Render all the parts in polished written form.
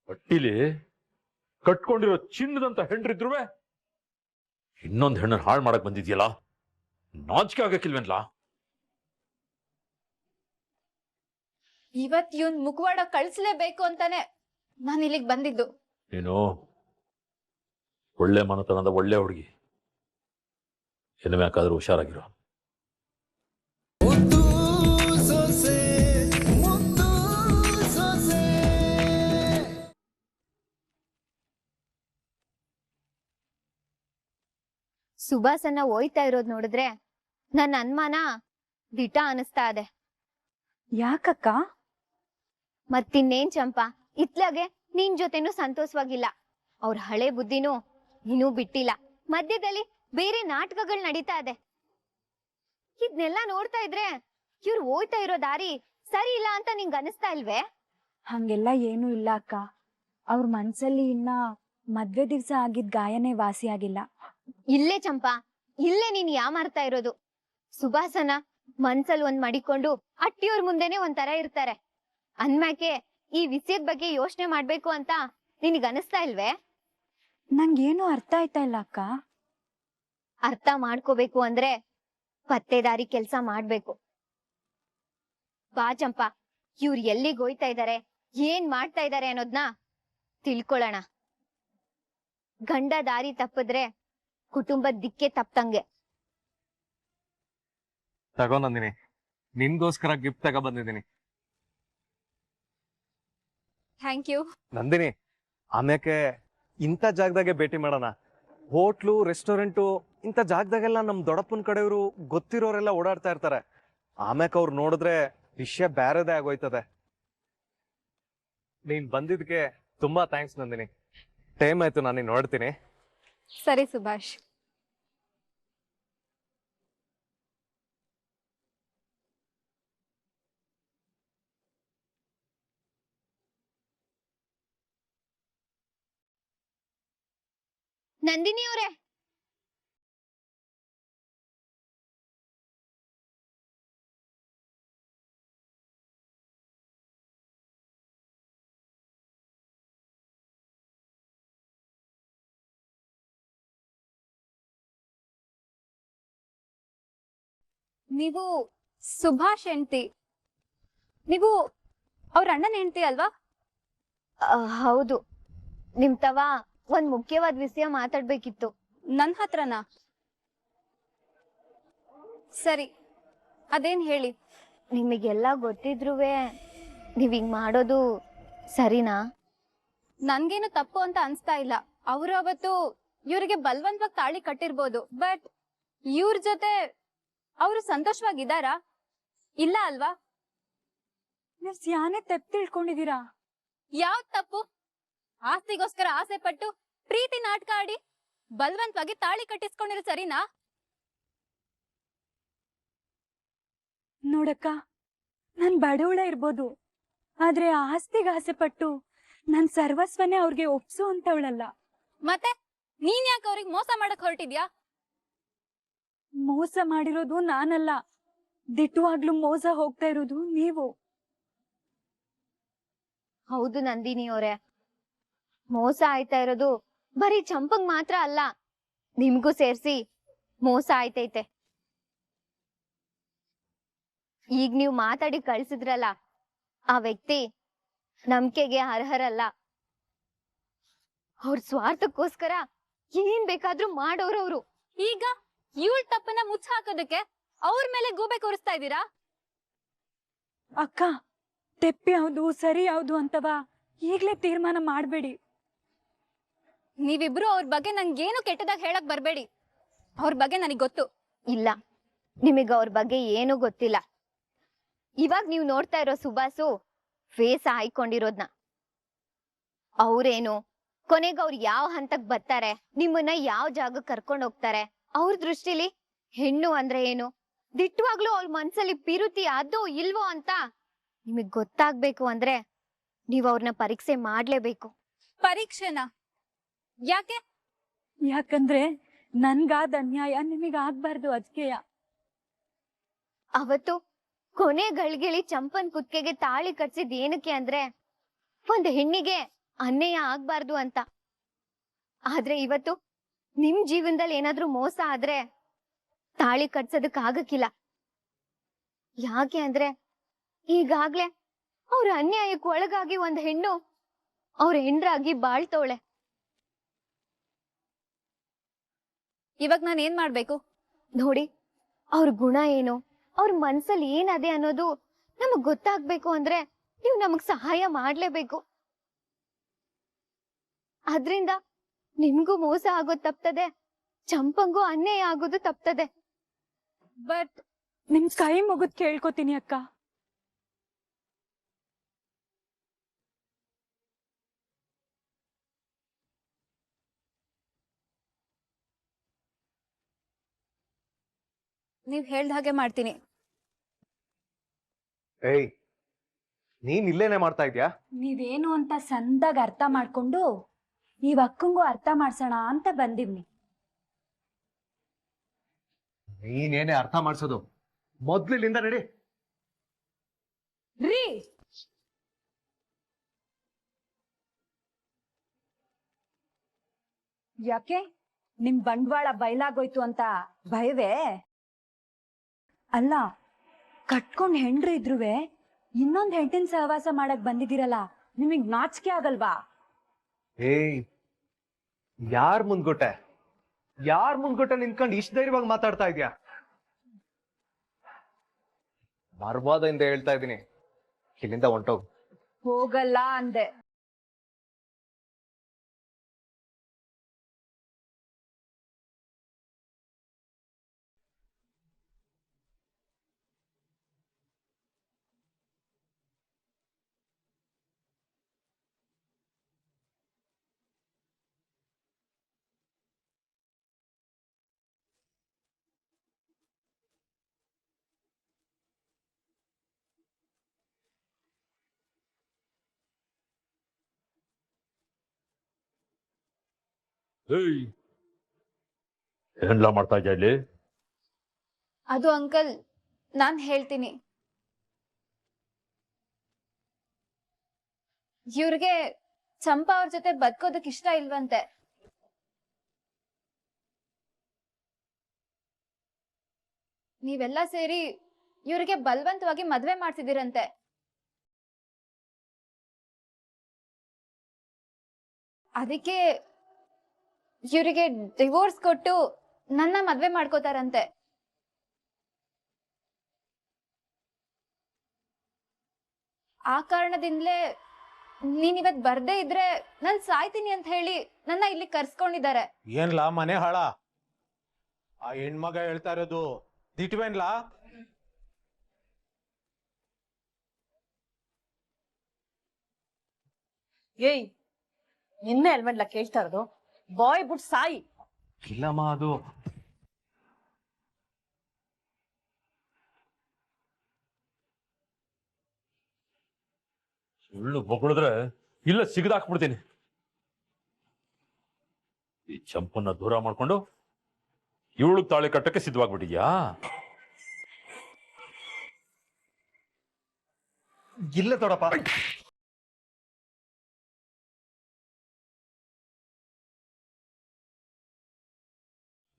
ಹೊಟ್ಟಿಲಿ ಕಟ್ಕೊಂಡಿರೋ ಚಿನ್ನದಂತ ಹೆಂಡ್ರಿದ್ರು ಇನ್ನೊಂದು ಹೆಣ್ಣನ್ನು ಹಾಳು ಮಾಡಕ್ ಬಂದಿದ್ಯಲ್ಲ, ನಾಚಿಕೆ ಆಗಕ್ಕಿಲ್ವೇನ್ಲ? ಇವತ್ ಇವನ್ ಮುಖವಾಡ ಕಳಿಸ್ಲೇಬೇಕು ಅಂತಾನೆ ನಾನು ಇಲ್ಲಿಗೆ ಬಂದಿದ್ದು. ನೀನು ಒಳ್ಳೆ ಮನತನದ ಒಳ್ಳೆ ಹುಡುಗಿ, ಯಾಕಾದ್ರೂ ಹುಷಾರಾಗಿರೋ. ಸುಭಾಸನ್ನ ಹೋಯ್ತಾ ಇರೋದ್ ನೋಡಿದ್ರೆ ನನ್ನ ಅನುಮಾನ ದಿಟ ಅನಿಸ್ತಾ ಇದೆ. ಯಾಕಕ್ಕ? ಮತ್ತಿನ್ನೇನ್ ಚಂಪಾ, ಇತ್ಲಾಗೆ ನಿನ್ ಜೊತೆನೂ ಸಂತೋಷವಾಗಿಲ್ಲ. ಅವ್ರ ಹಳೆ ಬುದ್ಧಿನೂ ಇನ್ನೂ ಬಿಟ್ಟಿಲ್ಲ. ಮಧ್ಯದಲ್ಲಿ ಬೇರೆ ನಾಟಕಗಳು ನಡೀತಾ ಇದೆ. ಇದ್ನೆಲ್ಲ ನೋಡ್ತಾ ಇದ್ರೆ ಇವ್ರು ಹೋಯ್ತಾ ಇರೋ ದಾರಿ ಸರಿ ಇಲ್ಲ ಅಂತ ನಿಂಗ್ ಅನಿಸ್ತಾ ಇಲ್ವೇ? ಹಂಗೆಲ್ಲ ಏನೂ ಇಲ್ಲ ಅಕ್ಕ. ಅವ್ರ ಮನ್ಸಲ್ಲಿ ಇನ್ನ ಮದ್ವೆ ದಿವ್ಸ ಆಗಿದ್ ಗಾಯನೇ ವಾಸಿ ಆಗಿಲ್ಲ. ಇಲ್ಲೇ ಚಂಪಾ, ಇಲ್ಲೇ ನೀನ್ ಯಾಮಾರ್ತಾ ಇರೋದು. ಸುಭಾಸನ ಮನ್ಸಲ್ ಒಂದ್ ಮಡಿಕೊಂಡು ಅಟ್ಟಿಯವ್ರ ಮುಂದೆನೆ ಒಂಥರ ಇರ್ತಾರೆ ಅಂದ್ಮ್ಯಾಕೆ ಈ ವಿಷಯದ ಬಗ್ಗೆ ಯೋಚನೆ ಮಾಡ್ಬೇಕು ಅಂತ ನಿನಗ್ ಅನಿಸ್ತಾ ಇಲ್ವೇ? ನಂಗೇನು ಅರ್ಥ ಆಯ್ತಾ ಇಲ್ಲ ಅಕ್ಕ. ಅರ್ಥ ಮಾಡ್ಕೋಬೇಕು ಅಂದ್ರೆ ಪತ್ತೇದಾರಿ ಕೆಲ್ಸ ಮಾಡ್ಬೇಕು. ಬಾ ಚಂಪಾ, ಇವ್ರು ಎಲ್ಲಿಗೆ ಹೋಯ್ತಾ ಇದಾರೆ, ಏನ್ ಮಾಡ್ತಾ ಇದಾರೆ ಅನ್ನೋದ್ನ ತಿಳ್ಕೊಳ್ಳೋಣ. ಗಂಡ ದಾರಿ ತಪ್ಪಿದ್ರೆ ಕುಟುಂಬದ ದಿಕ್ಕೆ ತಪ್ಪಂಗೆ. ತಗೋ ನಂದಿನಿ, ನಿನ್ಗೋಸ್ಕರ ಗಿಫ್ಟ್ ತಗೋ ಬಂದಿದ್ದೀನಿ. Thank you. ನಂದಿನಿ, ಆಮ್ಯಾಕೆ ಇಂಥ ಜಾಗದಾಗೆ ಭೇಟಿ ಮಾಡೋಣ. ಹೋಟ್ಲು, ರೆಸ್ಟೋರೆಂಟು ಇಂಥ ಜಾಗದಾಗೆಲ್ಲ ನಮ್ ದೊಡ್ಡಪ್ಪನ ಕಡೆಯವರು ಗೊತ್ತಿರೋರೆಲ್ಲ ಓಡಾಡ್ತಾ ಇರ್ತಾರೆ. ಆಮ್ಯಾಕ ಅವ್ರು ನೋಡಿದ್ರೆ ವಿಷಯ ಬೇರೆದೇ ಆಗೋಯ್ತದೆ. ನೀನ್ ಬಂದಿದ್ಕೆ ತುಂಬಾ ಥ್ಯಾಂಕ್ಸ್ ನಂದಿನಿ. ಟೈಮ್ ಆಯ್ತು, ನಾನು ನೋಡ್ತೀನಿ. ಸರಿ ಸುಭಾಷ್. ನಂದಿನಿ ಅವರೇ, ನೀವು ಸುಭಾಷ್ ಹೆಂಡ್ತಿ, ನೀವು ಅವ್ರ ಅಣ್ಣನ ಹೆಂಡ್ತಿ ಅಲ್ವಾ? ಹೌದು. ನಿಮ್ ತವ ಒಂದ್ ಮುಖ್ಯವಾದ ವಿಷಯ ಮಾತಾಡ್ಬೇಕಿತ್ತು. ನನ್ ಹತ್ರನಾ? ಸರಿ, ಅದೇನ್ ಹೇಳಿ. ನಿಮಗೆಲ್ಲ ಗೊತ್ತಿದ್ರುವೆ ನೀವ್ ಹಿಂಗ್ ಮಾಡೋದು ಸರಿನಾ? ನನ್ಗೇನು ತಪ್ಪು ಅಂತ ಅನ್ಸ್ತಾ ಇಲ್ಲ. ಅವ್ರು ಅವತ್ತು ಇವ್ರಿಗೆ ಬಲವಂತವಾಗಿ ತಾಳಿ ಕಟ್ಟಿರ್ಬೋದು, ಬಟ್ ಇವ್ರ ಜೊತೆ ಅವರು ಸಂತೋಷವಾಗಿದ್ದಾರಾ? ಇಲ್ಲ ಅಲ್ವಾ? ನೀವು ಸ್ಯಾನೆ ತಪ್ಪು ತಿಳ್ಕೊಂಡಿದೀರಾ. ಯಾವ್ ತಪ್ಪು? ಆಸ್ತಿಗೋಸ್ಕರ ಆಸೆ ಪಟ್ಟು ಪ್ರೀತಿ ನಾಟಕ ಆಡಿ ಬಲವಂತವಾಗಿ ತಾಳಿ ಕಟ್ಟಿಸ್ಕೊಂಡಿರೋ ಸರಿನಾ? ನೋಡಕ್ಕ, ನಾನ್ ಬಡವಳ ಇರ್ಬೋದು, ಆದ್ರೆ ಆಸ್ತಿಗೆ ಆಸೆ ಪಟ್ಟು ನನ್ ಸರ್ವಸ್ವನೇ ಅವ್ರಿಗೆ ಒಪ್ಸು ಅಂತವಳಲ್ಲ. ಮತ್ತೆ ನೀನ್ ಯಾಕೆ ಅವ್ರಿಗೆ ಮೋಸ ಮಾಡಕ್ ಹೊರಟಿದ್ಯಾ? ಮೋಸ ಮಾಡಿರೋದು ನಾನಲ್ಲ, ದಿಟ್ಟವಾಗ್ಲೂ ಮೋಸ ಹೋಗ್ತಾ ಇರೋದು ನೀವು. ಹೌದು ನಂದಿನಿ ಅವರೇ, ಮೋಸ ಆಯ್ತಾ ಇರೋದು ಬರೀ ಚಂಪಂಗ್ ಮಾತ್ರ ಅಲ್ಲ, ನಿಮ್ಗೂ ಸೇರ್ಸಿ ಮೋಸ ಆಯ್ತೈತೆ. ಈಗ ನೀವ್ ಮಾತಾಡಿ ಕಳ್ಸಿದ್ರಲ್ಲ, ಆ ವ್ಯಕ್ತಿ ನಂಬಿಕೆಗೆ ಅರ್ಹರಲ್ಲ. ಅವ್ರ ಸ್ವಾರ್ಥಕ್ಕೋಸ್ಕರ ಏನ್ ಬೇಕಾದ್ರೂ ಮಾಡೋರವ್ರು. ಈಗ ಇವಳ ತಪ್ಪನ್ನ ಮುಚ್ಚ ಹಾಕೋದಕ್ಕೆ ಅವ್ರ ಮೇಲೆ ಗೂಬೆ ಕೂರಿಸ್ತಾ ಇದ್ದೀರಾ? ಅಕ್ಕ, ತೆಪ್ಪಿ ಯಾವ್ದು ಸರಿ ಯಾವ್ದು ಅಂತವಾ ಈಗ್ಲೇ ತೀರ್ಮಾನ ಮಾಡ್ಬೇಡಿ. ನೀವಿಬ್ರು ಅವ್ರ ಬಗ್ಗೆ ನಂಗೇನು ಕೆಟ್ಟದಾಗ ಹೇಳಕ್ ಬರ್ಬೇಡಿ. ಅವ್ರ ಬಗ್ಗೆ ನನಗ್ ಗೊತ್ತು. ಇಲ್ಲ, ನಿಮಗ್ ಅವ್ರ ಬಗ್ಗೆ ಏನೂ ಗೊತ್ತಿಲ್ಲ. ಇವಾಗ ನೀವ್ ನೋಡ್ತಾ ಇರೋ ಸುಭಾಸು ಫೇಸ್ ಹಾಯ್ಕೊಂಡಿರೋದ್ನ. ಅವ್ರೇನು ಕೊನೆಗೆ ಅವ್ರು ಯಾವ ಹಂತಕ್ ಬರ್ತಾರೆ, ನಿಮ್ಮನ್ನ ಯಾವ ಜಾಗಕ್ಕೆ ಕರ್ಕೊಂಡ್ ಹೋಗ್ತಾರೆ, ಅವ್ರ ದೃಷ್ಟಿಲಿ ಹೆಣ್ಣು ಅಂದ್ರೆ ಏನು, ದಿಟ್ಟವಾಗ್ಲೂ ಅವ್ರ ಮನ್ಸಲ್ಲಿ ಪಿರುತಿ ಅದೋ ಇಲ್ವೋ ಅಂತ ನಿಮಗ್ ಗೊತ್ತಾಗ್ಬೇಕು ಅಂದ್ರೆ ನೀವ್ ಅವ್ರನ್ನ ಪರೀಕ್ಷೆ ಮಾಡ್ಲೇಬೇಕು. ಪರೀಕ್ಷೆನಾ? ಯಾಕೆ? ಯಾಕಂದ್ರೆ ನನ್ಗಾದ ಅನ್ಯಾಯ ನಿಮಗ್ ಆಗ್ಬಾರ್ದು, ಅದ್ಕೆಯ. ಅವತ್ತು ಕೊನೆ ಗಳಿಗೆಲಿ ಚಂಪನ್ ಕುತ್ತಿಗೆಗೆ ತಾಳಿ ಕಟ್ಸಿದ್ ಏನಕ್ಕೆ ಅಂದ್ರೆ ಒಂದ್ ಹೆಣ್ಣಿಗೆ ಅನ್ಯಾಯ ಆಗ್ಬಾರ್ದು ಅಂತ. ಆದ್ರೆ ಇವತ್ತು ನಿಮ್ ಜೀವನದಲ್ಲಿ ಏನಾದ್ರೂ ಮೋಸ ಆದ್ರೆ ತಾಳಿ ಕಟ್ಸೋದಕ್ ಆಗಕ್ಕಿಲ್ಲ. ಯಾಕೆ ಅಂದ್ರೆ ಈಗಾಗ್ಲೇ ಅವ್ರ ಅನ್ಯಾಯಕ್ಕೆ ಒಳಗಾಗಿ ಒಂದ್ ಹೆಣ್ಣು ಅವ್ರ ಹೆಂಡ್ರಾಗಿ ಬಾಳ್ತವಳೆ. ಇವಾಗ ನಾನು ಏನ್ ಮಾಡ್ಬೇಕು? ನೋಡಿ, ಅವ್ರ ಗುಣ ಏನು, ಅವ್ರ ಮನ್ಸಲ್ಲಿ ಏನದೆ ಅನ್ನೋದು ನಮಗ್ ಗೊತ್ತಾಗ್ಬೇಕು ಅಂದ್ರೆ ನೀವು ನಮಗ್ ಸಹಾಯ ಮಾಡ್ಲೇಬೇಕು. ಅದ್ರಿಂದ ನಿಮ್ಗೂ ಮೋಸ ಆಗೋದ್ ತಪ್ತದೆ, ಚಂಪಂಗೂ ಅನ್ಯಾಯ ಆಗೋದು ತಪ್ತದೆ. ಬಟ್ ನಿಮ್ ಕೈ ಮುಗಿದ್ ಕೇಳ್ಕೊತೀನಿ ಅಕ್ಕ. ನೀವ್ ಹೇಳ್ದ ಹಾಗೆ ಮಾಡ್ತೀನಿ. ಏಯ್, ನೀನ್ ಇಲ್ಲೇನೆ ಮಾಡ್ತಾ ಇದ್ಯಾ? ನೀವೇನು ಅಂತ ಸಂದಾಗ ಅರ್ಥ ಮಾಡ್ಕೊಂಡು ನೀವ್ ಅಕ್ಕಂಗೂ ಅರ್ಥ ಮಾಡ್ಸೋಣ ಅಂತ ಬಂದಿವ್ನಿ. ನೀನೇನೆ ಅರ್ಥ ಮಾಡ್ಸೋದು, ಮೊದ್ಲಿಂದ ನಡಿ. ರೀ, ಯಾಕೆ ನಿಮ್ ಬಂಡವಾಳ ಬಯಲಾಗೋಯ್ತು ಅಂತ ಭಯವೇ? ಅಲ್ಲ, ಕಟ್ಕೊಂಡ್ ಹೆಂಡ್ರು ಇದ್ರುವೆ ಇನ್ನೊಂದ್ ಹೆಂಡತಿನ ಸಹವಾಸ ಮಾಡಕ್ ಬಂದಿದ್ದೀರಲ್ಲ, ನಿಮಗ್ ನಾಚಿಕೆ ಆಗಲ್ವಾ? ಏಯ್, ಯಾರ್ ಮುಂದ್ಗೊಟ್ಟೆ ನಿಂತ್ಕೊಂಡು ಇಷ್ಟ ಧೈರ್ಯವಾಗಿ ಮಾತಾಡ್ತಾ ಇದ್ಯಾ? ಮರ್ವಾದದಿಂದ ಹೇಳ್ತಾ ಇದ್ದೀನಿ, ಇಲ್ಲಿಂದ ಹೊಂಟೋಗು. ಹೋಗಲ್ಲ ಅಂದೆ. ಏಯ್, ಏನ್ಲಾ ಮಾಡ್ತಾ ಇದ್ಯಾ ಇಲ್ಲಿ? ಅದು ಅಂಕಲ್, ನಾನ್ ಹೇಳ್ತೀನಿ. ಇವ್ರಿಗೆ ಚಂಪಾ ಅವ್ರ ಜೊತೆ ಬದುಕೋದಕ್ ಇಷ್ಟ ಇಲ್ವಂತೆ. ನೀವೆಲ್ಲ ಸೇರಿ ಇವ್ರಿಗೆ ಬಲವಂತವಾಗಿ ಮದ್ವೆ ಮಾಡ್ತಿದ್ದೀರಂತೆ. ಅದಕ್ಕೆ ಇವರಿಗೆ ಡಿವೋರ್ಸ್ ಕೊಟ್ಟು ನನ್ನ ಮದ್ವೆ ಮಾಡ್ಕೋತಾರಂತೆ. ಆ ಕಾರಣದಿಂದಲೇ ನೀನಿವತ್ ಬರ್ದೇ ಇದ್ರೆ ನಾನ್ ಸಾಯ್ತೀನಿ ಅಂತ ಹೇಳಿ ನನ್ನ ಇಲ್ಲಿ ಕರ್ಸ್ಕೊಂಡಿದ್ದಾರೆ. ಏನ್ಲಾ ಮನೆ ಹಾಳ? ಆ ಹೆಣ್ಮಗ ಹೇಳ್ತಾ ಇರೋದು ದಿಟ್ವೇನ್ಲಾ? ಏಯ್, ನಿನ್ನೆ ಅಲ್ವಲ್ಲ ಕೇಳ್ತಾ ಇರೋದು? ಬಾಯ್ ಬಿಟ್ ಸಾಯಿ. ಇಲ್ಲಮ್ಮ, ಅದು ಸುಳ್ಳು ಬೊಗಳಿದ್ರೆ ಇಲ್ಲ ಸಿಗದಾಕ್ಬಿಡ್ತೀನಿ. ಈ ಚಂಪನ್ನ ದೂರ ಮಾಡ್ಕೊಂಡು ಇವಳು ತಾಳಿ ಕಟ್ಟಕ್ಕೆ ಸಿದ್ಧವಾಗ್ಬಿಟ್ಟಿದ್ಯಾ? ಇಲ್ಲ ದೊಡಪ್ಪ.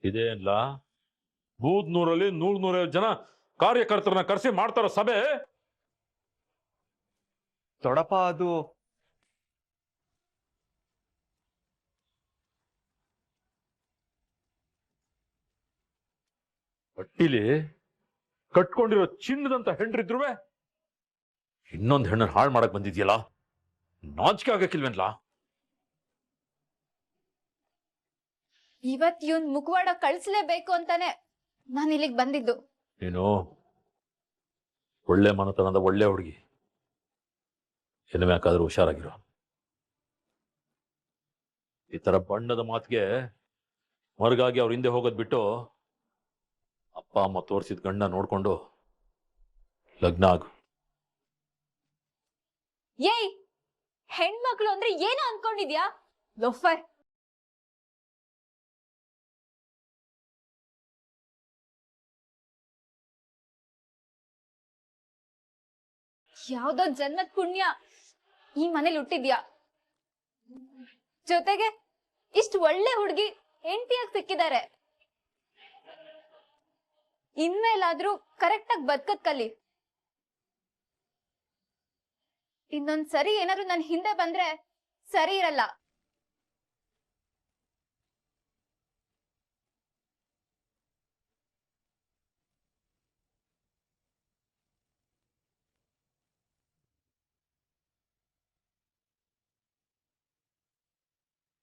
ಇದೇನ್ಲ ಬೂದ್ನೂರಲ್ಲಿ 100-150 ಜನ ಕಾರ್ಯಕರ್ತರನ್ನ ಕರೆಸಿ ಮಾಡ್ತಾರೋ ಸಭೆ? ದೊಡಪ್ಪ, ಅದು ಹೊಟ್ಟಿಲಿ ಕಟ್ಕೊಂಡಿರೋ ಚಿನ್ನದಂತ ಹೆಂಡ್ರಿದ್ರುವೆ ಇನ್ನೊಂದ್ ಹೆಣ್ಣನ್ ಹಾಳು ಮಾಡಕ್ ಬಂದಿದ್ಯಲ್ಲ, ನಾಚಿಕೆ ಆಗಕ್ಕಿಲ್ವೇನ್ಲ? ಇವತ್ ಇವನ್ ಮುಖವಾಡ ಕಳಿಸ್ಲೇಬೇಕು ಅಂತಾನೆ ನಾನು ಇಲ್ಲಿಗೆ ಬಂದಿದ್ದು. ನೀನು ಒಳ್ಳೆ ಮನತನದ ಒಳ್ಳೆ ಹುಡುಗಿ, ಯಾಕಾದ್ರೂ ಹುಷಾರಾಗಿರೋ. ಈ ತರ ಬಣ್ಣದ ಮಾತಿಗೆ ಮರುಗಾಗಿ ಅವ್ರ ಹಿಂದೆ ಹೋಗೋದ್ ಬಿಟ್ಟು ಅಪ್ಪ ಅಮ್ಮ ತೋರಿಸಿದ ಗಂಡ ನೋಡ್ಕೊಂಡು ಲಗ್ನ ಆಗು. ಏಯ್, ಹೆಣ್ಮಕ್ಳು ಅಂದ್ರೆ ಏನು ಅನ್ಕೊಂಡಿದ್ಯಾ? ಲೋಫರ್. ಯಾವ್ದೋ ಜನ್ಮದ ಪುಣ್ಯ ಈ ಮನೇಲಿ ಹುಟ್ಟಿದ್ಯಾ. ಜೊತೆಗೆ ಇಷ್ಟು ಒಳ್ಳೆ ಹುಡುಗಿ ಹೆಂಡತಿಯಾಗಿ ಸಿಕ್ಕಿದ್ದಾರೆ. ಇನ್ಮೇಲಾದ್ರೂ ಕರೆಕ್ಟ್ ಆಗಿ ಬದುಕದ್ ಕಲಿ. ಇನ್ನೊಂದ್ ಸರಿ ಏನಾದ್ರು ನನ್ ಹಿಂದೆ ಬಂದ್ರೆ ಸರಿ ಇರಲ್ಲ.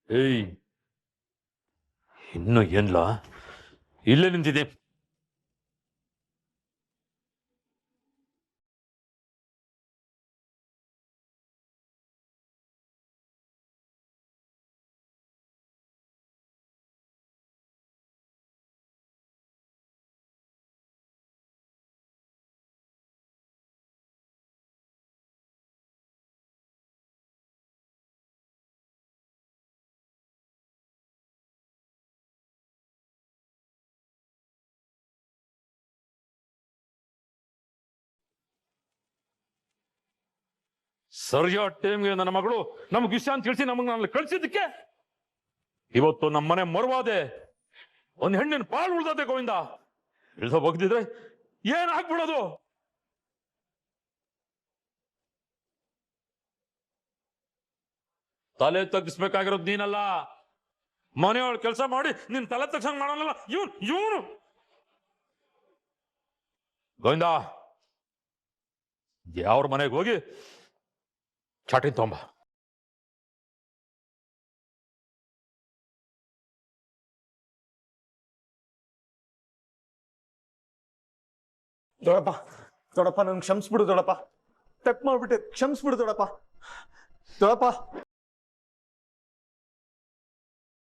ಏಯ್, ಇನ್ನು ಏನ್ಲಾ ಇಲ್ಲೇ ನಿಂತಿದೆ? ಸರಿಯಾದ ಟೈಮ್ಗೆ ನನ್ನ ಮಗಳು ನಮ್ಗೆ ವಿಷಯ ಅಂತ ತಿಳಿಸಿ ನಮಗ್ ನಾನು ಕಳ್ಸಿದ್ದಕ್ಕೆ ಇವತ್ತು ನಮ್ಮನೆ ಮರುವಾದೆ. ಒಂದ್ ಹೆಣ್ಣಿನ ಪಾಳು ಉಳ್ದದೆ ಗೋವಿಂದ. ಇಳ್ದ ಬಗ್ದಿದ್ರೆ ಏನ್ ಆಗ್ಬಿಡೋದು? ತಲೆ ತಗ್ಗಿಸ್ಬೇಕಾಗಿರೋದು ನೀನಲ್ಲ, ಮನೆಯೊಳಗೆ ಕೆಲಸ ಮಾಡಿ ನಿನ್ ತಲೆ ತಕ್ಷಣ ಮಾಡೋನಲ್ಲ ಇವನು ಗೋವಿಂದ. ಯಾವ್ರ ಮನೆಗೆ ಹೋಗಿ ಚಾಟಿ ತೊಂಬ. ದೊಡಪ್ಪ ದೊಡಪ್ಪ ನನ್ ಕ್ಷಮಿಸ್ಬಿಡು ದೊಡಪ್ಪ, ತಪ್ಪು ಮಾಡ್ಬಿಟ್ಟೆ, ಕ್ಷಮಿಸ್ಬಿಡು ದೊಡಪ್ಪ. ದೊಡಪ್ಪ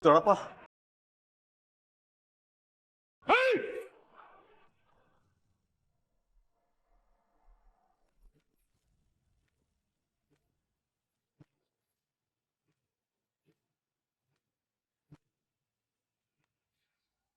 ದೊಡಪ್ಪ